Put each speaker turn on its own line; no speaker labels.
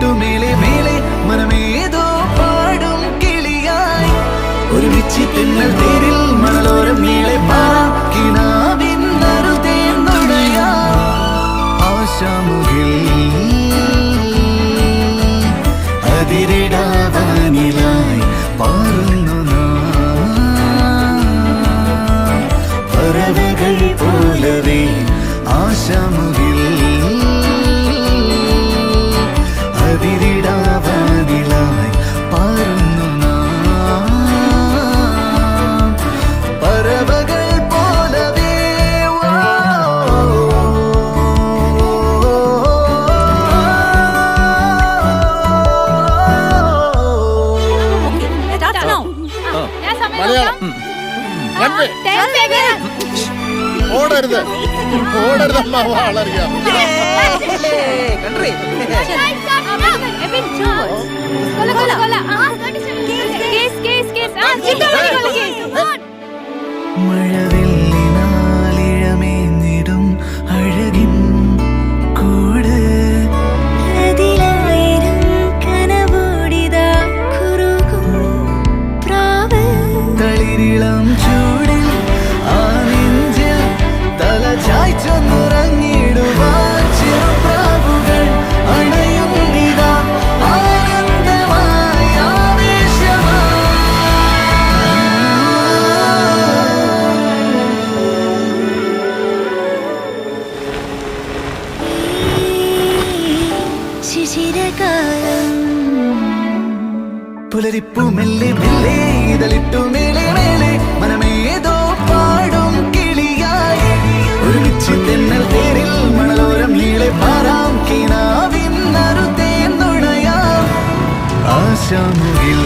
ഇതളിട്ടു മേലെ മേലെ മനമേതോ പാടും കിളിയായി ഒരുമിച്ച് തെന്നൽ തേരിൽ മണലോരം മേലെ പാക്കിനാവിന്നറുതേന്നുടയാ ആശാമുകിൽ അതിരിടാവാനിലായി പാറുന്നു പറവകൾ പോലവേ ആശാമുകിൽ അതിരിടാവാനിലായി പാറുന്നു പറവകൾ പോലവേ
ഓടരുത് ഓടരുതമ്മ വളറിയാം
മഴവില്ലിനാലിഴമേഞ്ഞിടും അഴകിൻ കൂട് തളിരിളം ചൂടിൽ ആ നെഞ്ചിൽ തല ചായ്ച്ചൊന്നുറങ്ങിടുവാൻ ചെറുപ്രാവുകൾ അണയുന്നിതാ ആനന്ദമായി പുലരിപ്പു മെല്ലെ മെല്ലെ ഇതളിട്ടു മേലെ മേലെ മനമേതോ പാടും കിളിയായി ഒരുമിച്ച് തെന്നൽ തേരിൽ മണലോരം നീളെ പാറാം കിനാവിന്നറുതേന്നുടയാം ആശാമുകിൽ